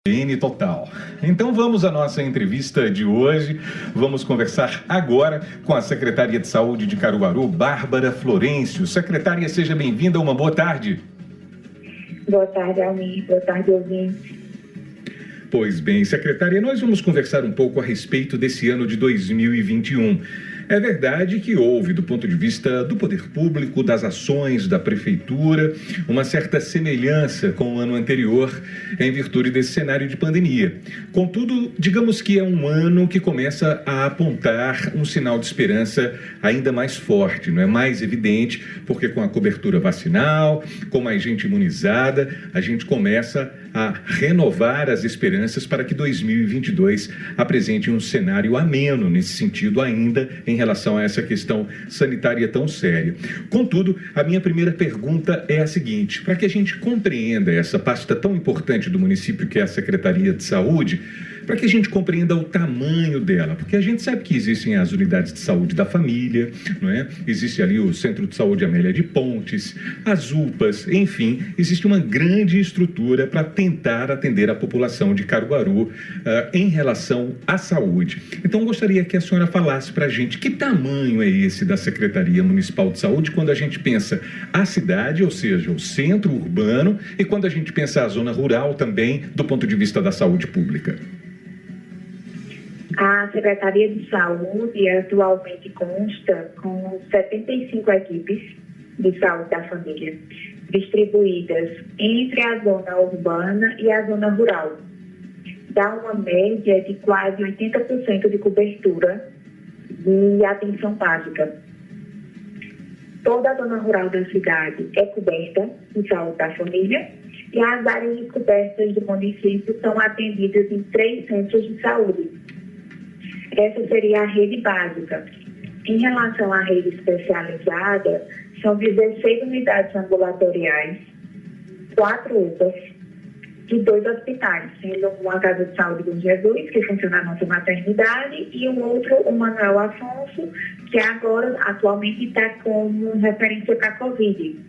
N total. Então vamos à nossa entrevista de hoje. Vamos conversar agora com a Secretaria de Saúde de Caruaru, Bárbara Florencio. Secretária, seja bem-vinda, uma boa tarde. Boa tarde, Almir. Boa tarde, ouvintes. Pois bem, secretária, nós vamos conversar um pouco a respeito desse ano de 2021. É verdade que houve, do ponto de vista do poder público, das ações da prefeitura, uma certa semelhança com o ano anterior, em virtude desse cenário de pandemia. Contudo, digamos que é um ano que começa a apontar um sinal de esperança ainda mais forte, não é? Mais evidente, porque com a cobertura vacinal, com mais gente imunizada, a gente começa a renovar as esperanças para que 2022 apresente um cenário ameno nesse sentido ainda em relação a essa questão sanitária tão séria. Contudo, a minha primeira pergunta é a seguinte: para que a gente compreenda essa pasta tão importante do município que é a Secretaria de Saúde, para que a gente compreenda o tamanho dela, porque a gente sabe que existem as unidades de saúde da família, não é? Existe ali o Centro de Saúde Amélia de Pontes, as UPAs, enfim, existe uma grande estrutura para tentar atender a população de Caruaru em relação à saúde. Então, gostaria que a senhora falasse para a gente que tamanho é esse da Secretaria Municipal de Saúde quando a gente pensa a cidade, ou seja, o centro urbano, e quando a gente pensa a zona rural também, do ponto de vista da saúde pública. A Secretaria de Saúde atualmente consta com 75 equipes de saúde da família, distribuídas entre a zona urbana e a zona rural. Dá uma média de quase 80% de cobertura de atenção básica. Toda a zona rural da cidade é coberta de saúde da família e as áreas descobertas do município são atendidas em 3 centros de saúde. Essa seria a rede básica. Em relação à rede especializada, são 16 unidades ambulatoriais, 4 UPAs e 2 hospitais, sendo uma Casa de Saúde do Jesus, que funciona a nossa maternidade, e o outro, o Manuel Afonso, que agora, atualmente, está como referência para a Covid.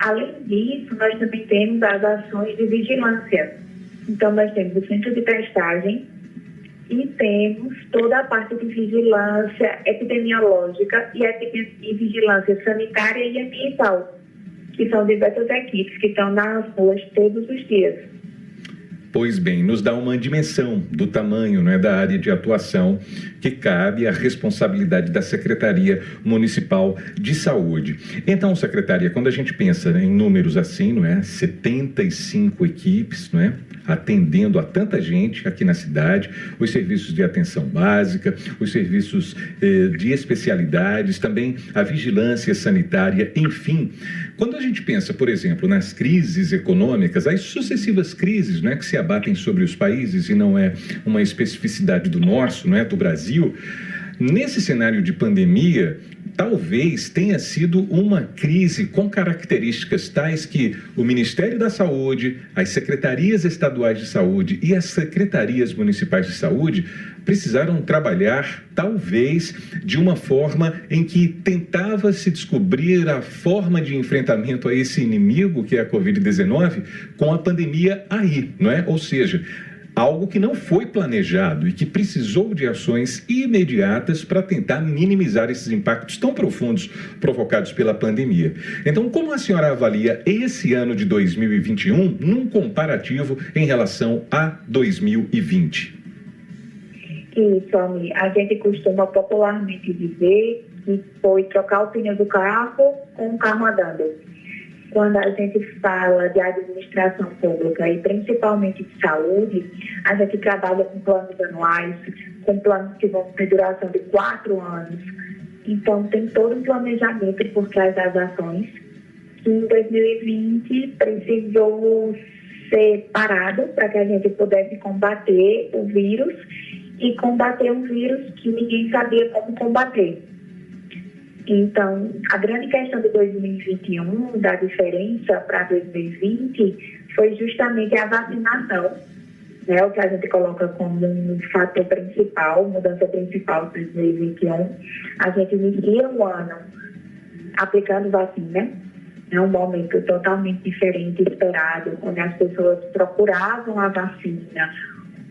Além disso, nós também temos as ações de vigilância. Então, nós temos o centro de testagem, e temos toda a parte de vigilância epidemiológica e vigilância sanitária e ambiental, que são diversas equipes que estão nas ruas todos os dias. Pois bem, nos dá uma dimensão do tamanho, não é, da área de atuação que cabe à responsabilidade da Secretaria Municipal de Saúde. Então, secretária, quando a gente pensa em números assim, não é, 75 equipes, não é, atendendo a tanta gente aqui na cidade, os serviços de atenção básica, os serviços de especialidades, também a vigilância sanitária, enfim. Quando a gente pensa, por exemplo, nas crises econômicas, as sucessivas crises, não é, que se abatem sobre os países, e não é uma especificidade do nosso, não é, do Brasil, nesse cenário de pandemia, talvez tenha sido uma crise com características tais que o Ministério da Saúde, as secretarias estaduais de saúde e as secretarias municipais de saúde precisaram trabalhar, talvez, de uma forma em que tentava se descobrir a forma de enfrentamento a esse inimigo que é a Covid-19 com a pandemia aí, não é? Ou seja, algo que não foi planejado e que precisou de ações imediatas para tentar minimizar esses impactos tão profundos provocados pela pandemia. Então, como a senhora avalia esse ano de 2021 num comparativo em relação a 2020? Isso, Almir. A gente costuma popularmente dizer que foi trocar o pneu do carro com o carro andando. Quando a gente fala de administração pública e principalmente de saúde, a gente trabalha com planos anuais, com planos que vão ter duração de 4 anos. Então, tem todo um planejamento por trás das ações, que em 2020 precisou ser parado para que a gente pudesse combater o vírus e combater um vírus que ninguém sabia como combater. Então, a grande questão de 2021, da diferença para 2020, foi justamente a vacinação, né, o que a gente coloca como um fator principal, mudança principal de 2021. A gente inicia o ano aplicando vacina, É um momento totalmente diferente, esperado, onde as pessoas procuravam a vacina,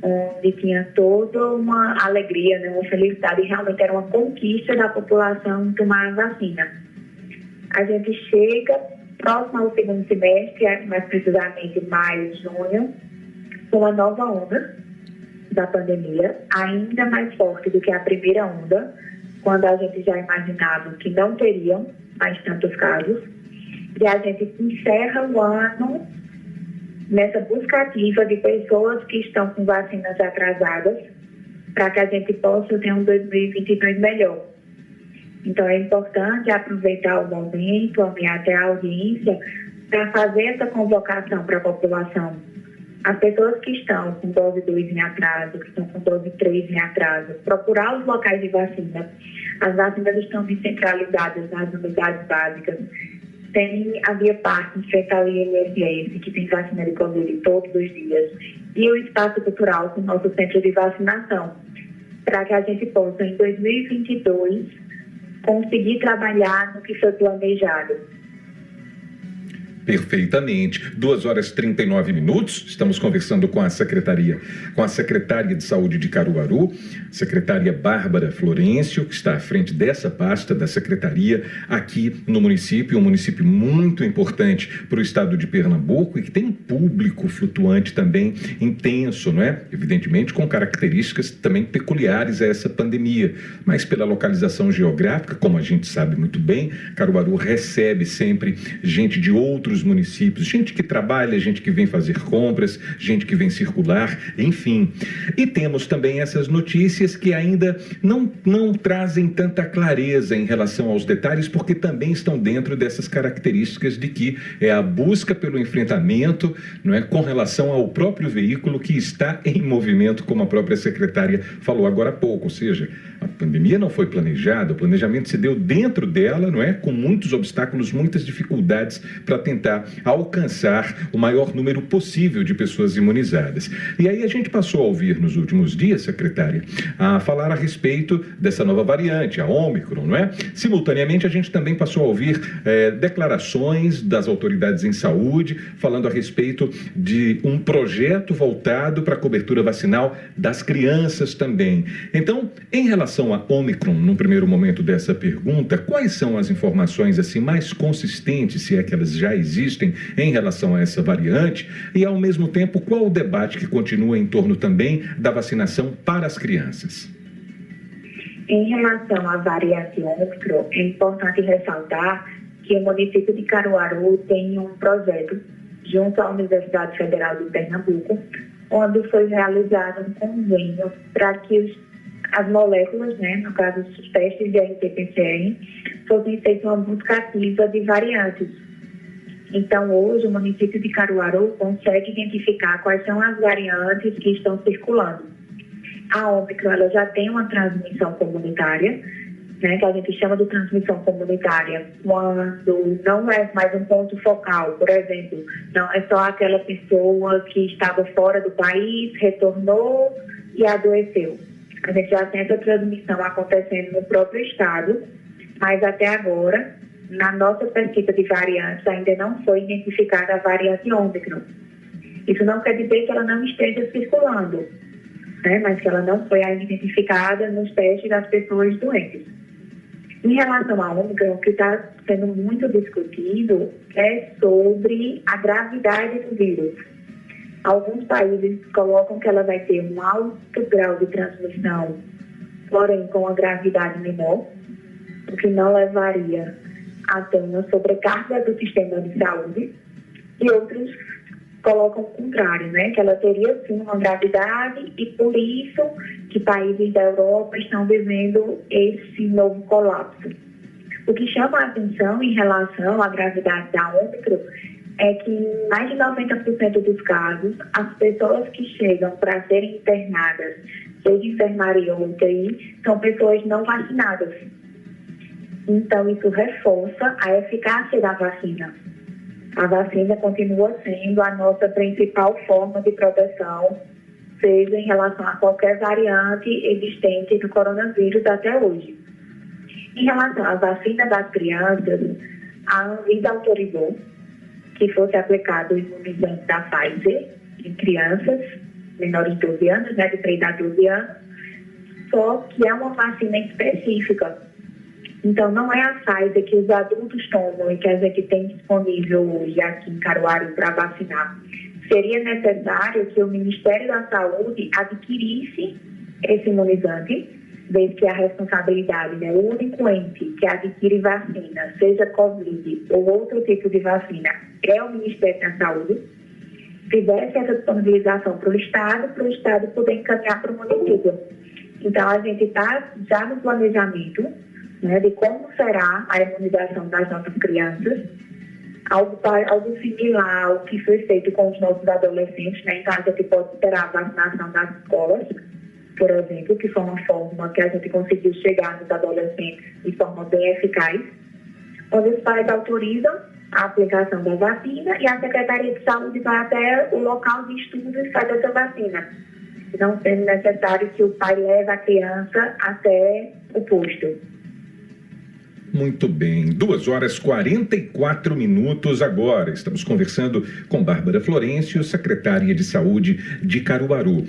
onde tinha toda uma alegria, né, uma felicidade, e realmente era uma conquista da população tomar a vacina. A gente chega próximo ao segundo semestre, mais precisamente maio, junho, com uma nova onda da pandemia, ainda mais forte do que a primeira onda, quando a gente já imaginava que não teriam mais tantos casos. E a gente encerra o ano nessa busca ativa de pessoas que estão com vacinas atrasadas, para que a gente possa ter um 2022 melhor. Então, é importante aproveitar o momento, até a audiência, para fazer essa convocação para a população. As pessoas que estão com dose 2 em atraso, que estão com dose 3 em atraso, procurar os locais de vacina. As vacinas estão descentralizadas nas unidades básicas. Tem a Via Parque, em frente ao INSS, que tem vacina de Covid todos os dias. E o Espaço Cultural, com o nosso centro de vacinação, para que a gente possa, em 2022, conseguir trabalhar no que foi planejado. Perfeitamente. 2h39. Estamos conversando com a secretária de Saúde de Caruaru, secretária Bárbara Florencio, que está à frente dessa pasta da secretaria aqui no município, um município muito importante para o estado de Pernambuco e que tem um público flutuante também intenso, não é? Evidentemente com características também peculiares a essa pandemia, mas pela localização geográfica, como a gente sabe muito bem, Caruaru recebe sempre gente de outros municípios, gente que trabalha, gente que vem fazer compras, gente que vem circular, enfim. E temos também essas notícias que ainda não trazem tanta clareza em relação aos detalhes, porque também estão dentro dessas características de que é a busca pelo enfrentamento, não é, com relação ao próprio veículo que está em movimento, como a própria secretária falou agora há pouco, ou seja, a pandemia não foi planejada, o planejamento se deu dentro dela, não é, com muitos obstáculos, muitas dificuldades para tentar alcançar o maior número possível de pessoas imunizadas. E aí a gente passou a ouvir nos últimos dias, secretária, a falar a respeito dessa nova variante, a Ômicron, não é? Simultaneamente a gente também passou a ouvir declarações das autoridades em saúde falando a respeito de um projeto voltado para a cobertura vacinal das crianças também. Então, em relação a Ômicron, num primeiro momento dessa pergunta, quais são as informações assim mais consistentes, se é que elas já existem, em relação a essa variante e, ao mesmo tempo, qual o debate que continua em torno também da vacinação para as crianças? Em relação à variante Ômicron, é importante ressaltar que o município de Caruaru tem um projeto junto à Universidade Federal de Pernambuco, onde foi realizado um convênio para que as moléculas, né, no caso os testes de RT-PCR, fossem feitos uma busca ativa de variantes. Então, hoje, o município de Caruaru consegue identificar quais são as variantes que estão circulando. A Ômicron, ela já tem uma transmissão comunitária, né, que a gente chama de transmissão comunitária, quando não é mais um ponto focal. Por exemplo, não é só aquela pessoa que estava fora do país, retornou e adoeceu. A gente já tem essa transmissão acontecendo no próprio estado, mas até agora, na nossa pesquisa de variantes, ainda não foi identificada a variante Ômicron. Isso não quer dizer que ela não esteja circulando, né, mas que ela não foi ainda identificada nos testes das pessoas doentes. Em relação à Ômicron, o que está sendo muito discutido é sobre a gravidade do vírus. Alguns países colocam que ela vai ter um alto grau de transmissão, porém com a gravidade menor, o que não levaria a ter uma sobrecarga do sistema de saúde, e outros colocam o contrário, né? Que ela teria sim uma gravidade e por isso que países da Europa estão vivendo esse novo colapso. O que chama a atenção em relação à gravidade da Ômicron é que em mais de 90% dos casos, as pessoas que chegam para serem internadas, seja enfermaria ou UTI, são pessoas não vacinadas. Então, isso reforça a eficácia da vacina. A vacina continua sendo a nossa principal forma de proteção, seja em relação a qualquer variante existente do coronavírus até hoje. Em relação à vacina das crianças, a Anvisa autorizou que fosse aplicado o imunizante da Pfizer em crianças menores de 12 anos, né, de 3 a 12 anos, só que é uma vacina específica. Então, não é a Pfizer que os adultos tomam e que a gente tem disponível hoje aqui em Caruaru para vacinar. Seria necessário que o Ministério da Saúde adquirisse esse imunizante, desde que a responsabilidade, né, o único ente que adquire vacina, seja Covid ou outro tipo de vacina, é o Ministério da Saúde, fizesse essa disponibilização para o Estado poder encaminhar para o município. Então, a gente está já no planejamento, né, de como será a imunização das nossas crianças, algo similar ao que foi feito com os nossos adolescentes, né? Então, a gente pode esperar a vacinação das escolas, por exemplo, que foi uma forma que a gente conseguiu chegar nos adolescentes de forma bem eficaz, onde os pais autorizam a aplicação da vacina e a Secretaria de Saúde vai até o local de estudo e faz essa vacina, não sendo necessário que o pai leve a criança até o posto. Muito bem, 2h44 agora. Estamos conversando com Bárbara Florencio, secretária de Saúde de Caruaru.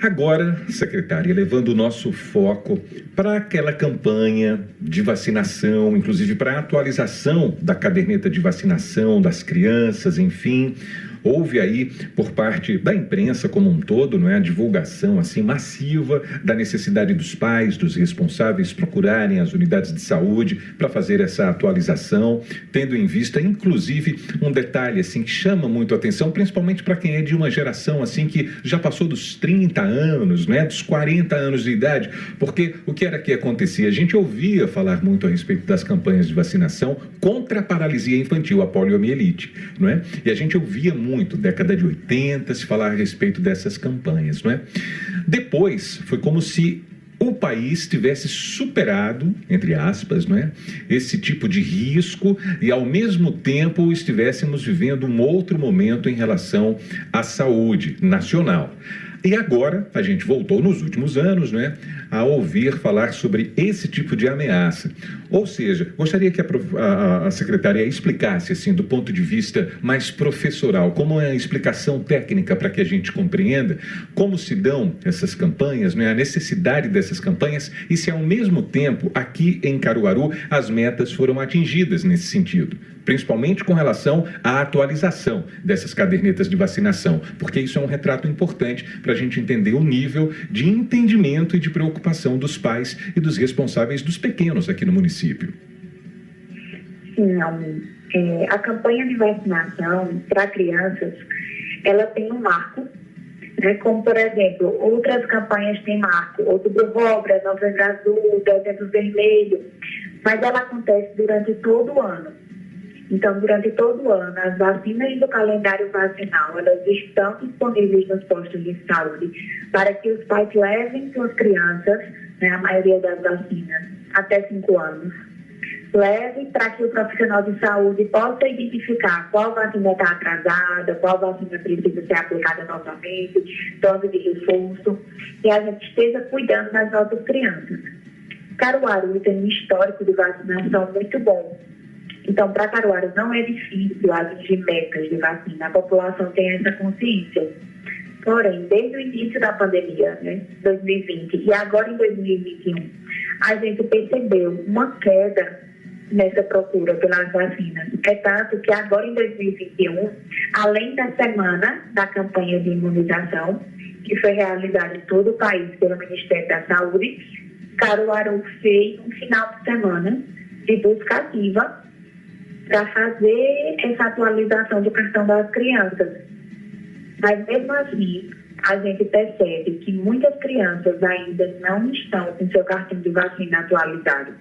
Agora, secretária, levando o nosso foco para aquela campanha de vacinação, inclusive para a atualização da caderneta de vacinação das crianças, enfim. Houve aí, por parte da imprensa como um todo, não é, a divulgação assim massiva da necessidade dos pais, dos responsáveis procurarem as unidades de saúde para fazer essa atualização, tendo em vista, inclusive, um detalhe assim que chama muito a atenção, principalmente para quem é de uma geração assim que já passou dos 30 anos, né, dos 40 anos de idade, porque o que era que acontecia? A gente ouvia falar muito a respeito das campanhas de vacinação contra a paralisia infantil, a poliomielite, não é? E a gente ouvia muito, década de 80, se falar a respeito dessas campanhas, não é? Depois, foi como se o país tivesse superado, entre aspas, não é, esse tipo de risco e, ao mesmo tempo, estivéssemos vivendo um outro momento em relação à saúde nacional. E agora, a gente voltou nos últimos anos, né, a ouvir falar sobre esse tipo de ameaça. Ou seja, gostaria que a secretária explicasse, assim, do ponto de vista mais professoral, como é a explicação técnica para que a gente compreenda como se dão essas campanhas, né, a necessidade dessas campanhas e se, ao mesmo tempo, aqui em Caruaru, as metas foram atingidas nesse sentido, principalmente com relação à atualização dessas cadernetas de vacinação, porque isso é um retrato importante para a gente entender o nível de entendimento e de preocupação dos pais e dos responsáveis dos pequenos aqui no município. Sim, a campanha de vacinação para crianças, ela tem um marco, né, como, por exemplo, outras campanhas têm marco, Outubro Rosa, Novembro Azul, Dezembro Vermelho, mas ela acontece durante todo o ano. Então, durante todo o ano, as vacinas do calendário vacinal, elas estão disponíveis nos postos de saúde para que os pais levem suas crianças, né, a maioria das vacinas, até 5 anos. Leve para que o profissional de saúde possa identificar qual vacina está atrasada, qual vacina precisa ser aplicada novamente, dose de reforço, e a gente esteja cuidando das nossas crianças. Caruaru tem um histórico de vacinação muito bom. Então, para Caruaru não é difícil atingir metas de vacina, a população tem essa consciência. Porém, desde o início da pandemia, né, 2020, e agora em 2021, a gente percebeu uma queda nessa procura pelas vacinas. É tanto que agora em 2021, além da semana da campanha de imunização, que foi realizada em todo o país pelo Ministério da Saúde, Caruaru fez um final de semana de busca ativa para fazer essa atualização do cartão das crianças. Mas, mesmo assim, a gente percebe que muitas crianças ainda não estão com seu cartão de vacina atualizado.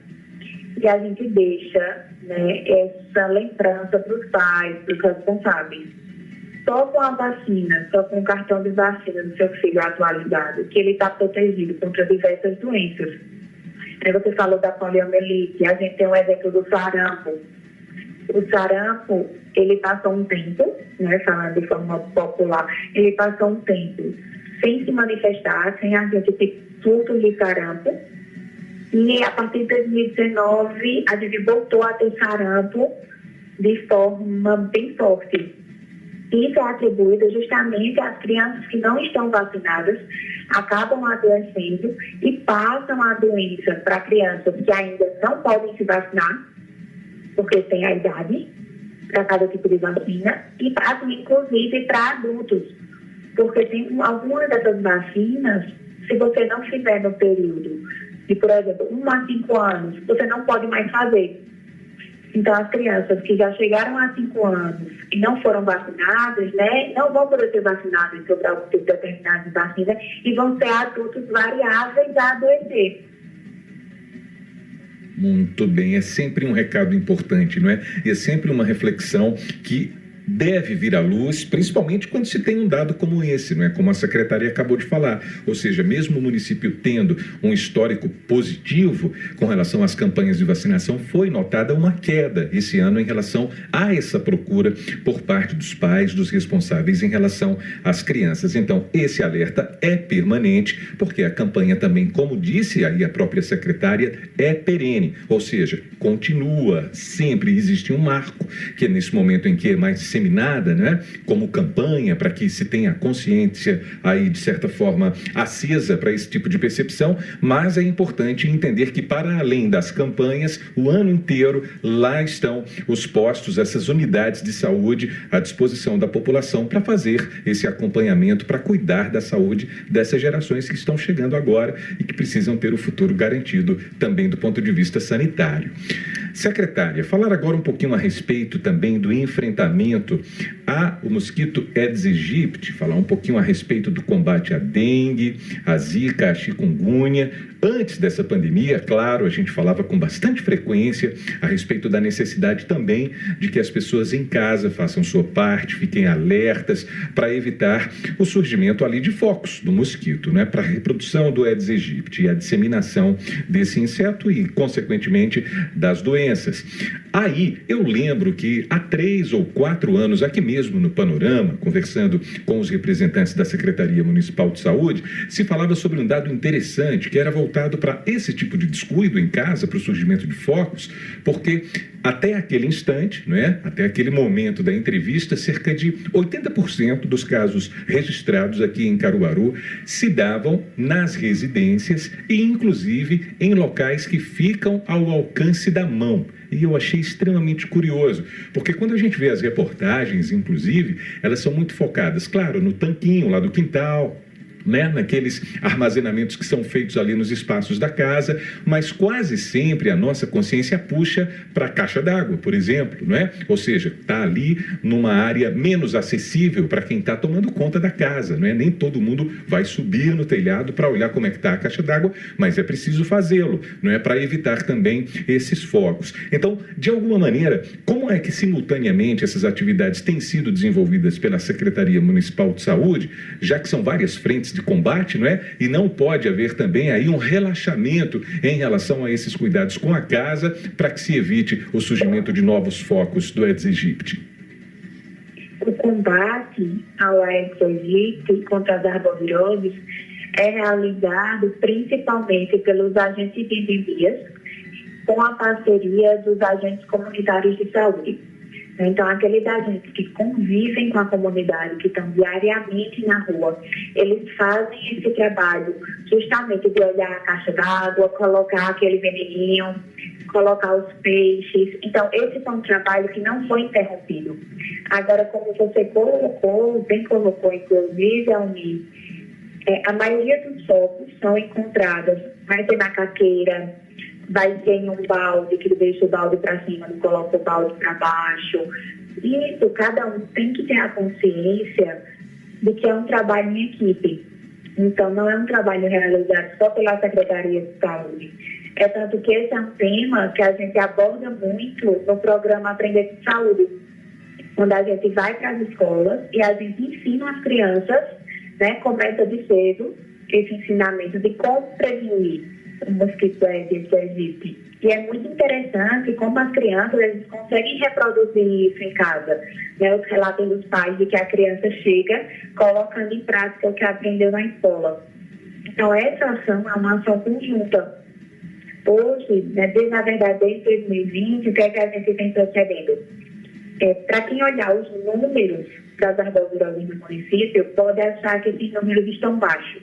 E a gente deixa, né, essa lembrança para os pais, para os responsáveis. Só com a vacina, só com o cartão de vacina do seu filho atualizado, que ele está protegido contra diversas doenças. Aí você falou da poliomielite, a gente tem um exemplo do sarampo. O sarampo, ele passou um tempo, né, falando de forma popular, ele passou um tempo sem se manifestar, sem a gente ter surtos de sarampo, E a partir de 2019, a gente voltou a ter sarampo de forma bem forte. Isso é atribuído justamente às crianças que não estão vacinadas, acabam adoecendo e passam a doença para crianças que ainda não podem se vacinar, porque têm a idade para cada tipo de vacina, e passam inclusive para adultos, porque tem algumas dessas vacinas, se você não fizer no período de, por exemplo, 1 a 5 anos, você não pode mais fazer. Então, as crianças que já chegaram a 5 anos e não foram vacinadas, né, não vão poder ser vacinadas sobre algum tipo determinado de vacina e vão ser adultos variáveis a adoecer. Muito bem, é sempre um recado importante, não é? E é sempre uma reflexão que deve vir à luz, principalmente quando se tem um dado como esse, não é? Como a secretaria acabou de falar. Ou seja, mesmo o município tendo um histórico positivo com relação às campanhas de vacinação, foi notada uma queda esse ano em relação a essa procura por parte dos pais, dos responsáveis em relação às crianças. Então, esse alerta é permanente, porque a campanha também, como disse aí a própria secretária, é perene. Ou seja, continua, sempre existe um marco, que é nesse momento em que é mais disseminada, né, como campanha, para que se tenha consciência aí, de certa forma, acesa para esse tipo de percepção, mas é importante entender que, para além das campanhas, o ano inteiro, lá estão os postos, essas unidades de saúde à disposição da população para fazer esse acompanhamento, para cuidar da saúde dessas gerações que estão chegando agora e que precisam ter o futuro garantido também do ponto de vista sanitário. Secretária, falar agora um pouquinho a respeito também do enfrentamento ao mosquito Aedes aegypti, falar um pouquinho a respeito do combate à dengue, à zika, à chikungunya. Antes dessa pandemia, claro, a gente falava com bastante frequência a respeito da necessidade também de que as pessoas em casa façam sua parte, fiquem alertas para evitar o surgimento ali de focos do mosquito, né, para a reprodução do Aedes aegypti e a disseminação desse inseto e, consequentemente, das doenças. Aí, eu lembro que há 3 ou 4 anos, aqui mesmo no Panorama, conversando com os representantes da Secretaria Municipal de Saúde, se falava sobre um dado interessante, que era voltado para esse tipo de descuido em casa, para o surgimento de focos, porque até aquele instante, não é? Até aquele momento da entrevista, cerca de 80% dos casos registrados aqui em Caruaru se davam nas residências e, inclusive, em locais que ficam ao alcance da mão. E eu achei extremamente curioso, porque quando a gente vê as reportagens, inclusive, elas são muito focadas, claro, no tanquinho lá do quintal, né, naqueles armazenamentos que são feitos ali nos espaços da casa, mas quase sempre a nossa consciência puxa para a caixa d'água, por exemplo, não é? Ou seja, está ali numa área menos acessível para quem está tomando conta da casa, não é? Nem todo mundo vai subir no telhado para olhar como é que está a caixa d'água, mas é preciso fazê-lo, não é? Para evitar também esses focos. Então, de alguma maneira, como é que simultaneamente essas atividades têm sido desenvolvidas pela Secretaria Municipal de Saúde, já que são várias frentes de combate, não é? E não pode haver também aí um relaxamento em relação a esses cuidados com a casa para que se evite o surgimento de novos focos do Aedes aegypti. O combate ao Aedes aegypti contra as arboviroses é realizado principalmente pelos agentes de endemias, com a parceria dos agentes comunitários de saúde. Então, aqueles agentes que convivem com a comunidade, que estão diariamente na rua, eles fazem esse trabalho justamente de olhar a caixa d'água, colocar aquele veneninho, colocar os peixes. Então, esse foi um trabalho que não foi interrompido. Agora, como você colocou, bem colocou, inclusive, Almir, a maioria dos focos são encontradas, vai ser na caqueira, vai ser em um balde, que deixa o balde para cima, não coloca o balde para baixo. Isso, cada um tem que ter a consciência de que é um trabalho em equipe. Então, não é um trabalho realizado só pela Secretaria de Saúde. É tanto que esse é um tema que a gente aborda muito no programa Aprender com Saúde, quando a gente vai para as escolas e a gente ensina as crianças, né, começa de cedo esse ensinamento de como prevenir o mosquito Aedes aegypti. E é muito interessante como as crianças eles conseguem reproduzir isso em casa. Né? Os relatos dos pais de que a criança chega colocando em prática o que aprendeu na escola. Então, essa ação é uma ação conjunta. Hoje, né, na verdade, desde 2020, o que é que a gente tem percebendo? Para quem olhar os números das arboviroses no município, pode achar que esses números estão baixos.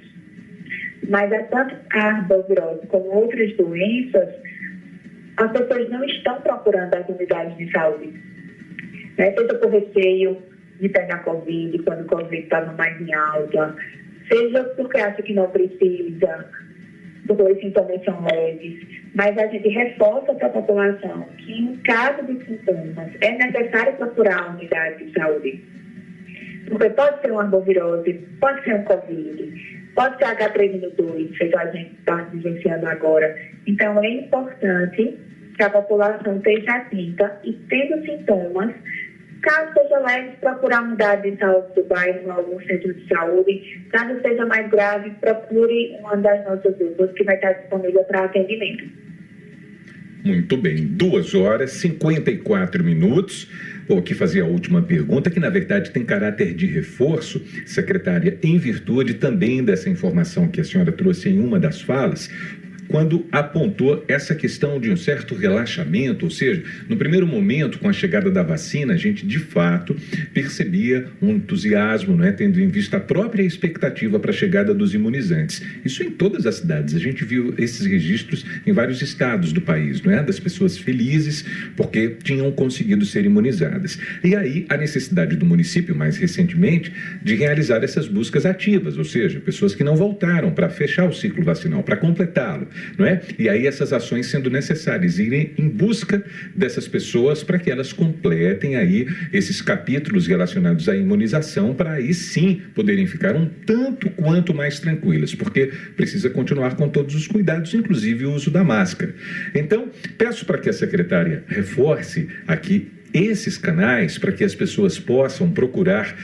Mas tanto a arbovirose como outras doenças, as pessoas não estão procurando as unidades de saúde. Seja por receio de pegar Covid, quando o Covid estava mais em alta, seja porque acha que não precisa, porque os sintomas são leves, mas a gente reforça para a população que, em caso de sintomas, é necessário procurar a unidade de saúde. Porque pode ser uma arbovirose, pode ser um Covid, pode ser H3N2, feito a gente está vivenciando agora. Então, é importante que a população esteja atenta e, tendo sintomas, caso seja leve, procurar a unidade de saúde do bairro, algum centro de saúde. Caso seja mais grave, procure uma das nossas UPAs que vai estar disponível para atendimento. Muito bem, 2h54. Vou aqui fazer a última pergunta, que na verdade tem caráter de reforço, secretária, em virtude também dessa informação que a senhora trouxe em uma das falas, quando apontou essa questão de um certo relaxamento, ou seja, no primeiro momento, com a chegada da vacina, a gente de fato percebia um entusiasmo, tendo em vista a própria expectativa para a chegada dos imunizantes. Isso em todas as cidades. A gente viu esses registros em vários estados do país, das pessoas felizes porque tinham conseguido ser imunizadas. E aí a necessidade do município, mais recentemente, de realizar essas buscas ativas, ou seja, pessoas que não voltaram para fechar o ciclo vacinal, para completá-lo. E aí essas ações sendo necessárias, irem em busca dessas pessoas para que elas completem aí esses capítulos relacionados à imunização, para aí sim poderem ficar um tanto quanto mais tranquilas, porque precisa continuar com todos os cuidados, inclusive o uso da máscara. Então, peço para que a secretária reforce aqui esses canais para que as pessoas possam procurar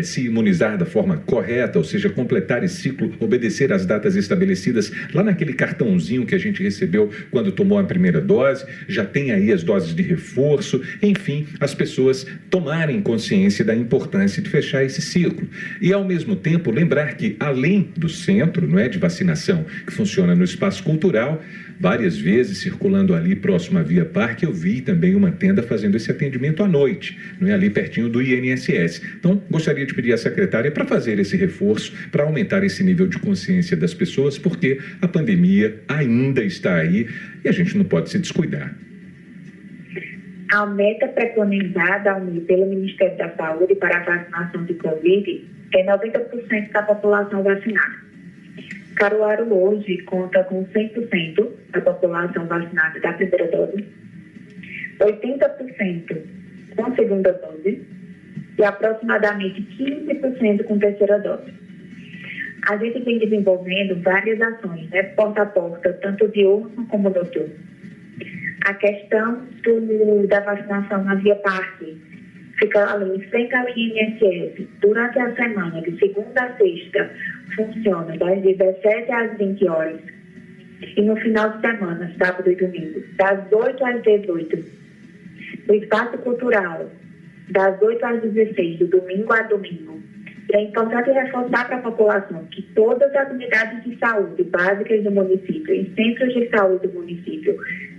se imunizar da forma correta, ou seja, completar esse ciclo, obedecer às datas estabelecidas lá naquele cartãozinho que a gente recebeu quando tomou a primeira dose, já tem aí as doses de reforço, enfim, as pessoas tomarem consciência da importância de fechar esse ciclo. E, ao mesmo tempo, lembrar que, além do centro de vacinação que funciona no espaço cultural, várias vezes circulando ali próximo à Via Parque, eu vi também uma tenda fazendo esse atendimento à noite, ali pertinho do INSS. Então, gostaria de pedir à secretária para fazer esse reforço, para aumentar esse nível de consciência das pessoas, porque a pandemia ainda está aí e a gente não pode se descuidar. A meta preconizada pelo Ministério da Saúde para a vacinação de Covid é 90% da população vacinada. Caruaru hoje conta com 100% da população vacinada da primeira dose, 80% com segunda dose e aproximadamente 15% com terceira dose. A gente vem desenvolvendo várias ações, porta a porta, tanto diurno como noturno. A questão da vacinação na Via Parque fica ali em frente ao INSS. Durante a semana, de segunda a sexta, funciona das 17 às 20 horas. E no final de semana, sábado e domingo, das 8 às 18. No espaço cultural, das 8 às 16, do domingo a domingo. E é importante reforçar para a população que todas as unidades de saúde básicas do município e centros de saúde do município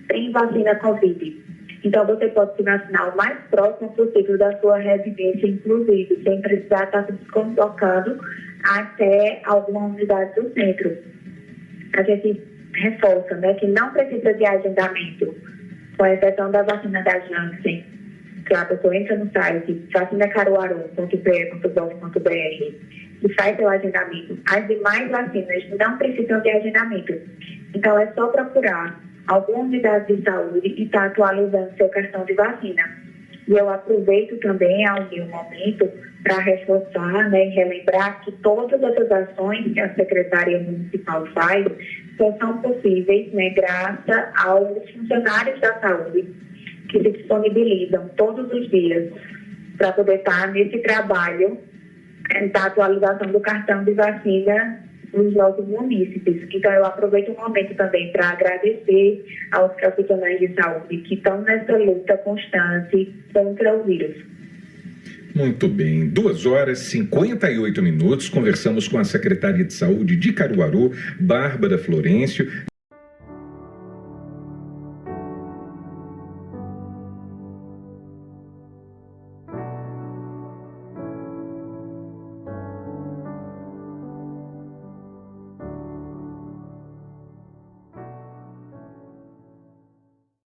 têm vacina Covid. Então, você pode se vacinar o mais próximo possível da sua residência, inclusive, sem precisar estar se deslocando até alguma unidade do centro. A gente reforça, que não precisa de agendamento, com exceção da vacina da Janssen, que a pessoa entra no site vacinacaruaru.pe.gov.br e faz seu agendamento. As demais vacinas não precisam de agendamento. Então, é só procurar alguma unidade de saúde e está atualizando seu cartão de vacina. E eu aproveito também ao meu momento para reforçar e relembrar que todas essas ações que a Secretaria Municipal faz só são possíveis graças aos funcionários da saúde que se disponibilizam todos os dias para poder estar nesse trabalho da atualização do cartão de vacina nos nossos munícipes. Então, eu aproveito o momento também para agradecer aos profissionais de saúde que estão nessa luta constante contra o vírus. Muito bem, 2h58. Conversamos com a secretária de Saúde de Caruaru, Bárbara Florencio.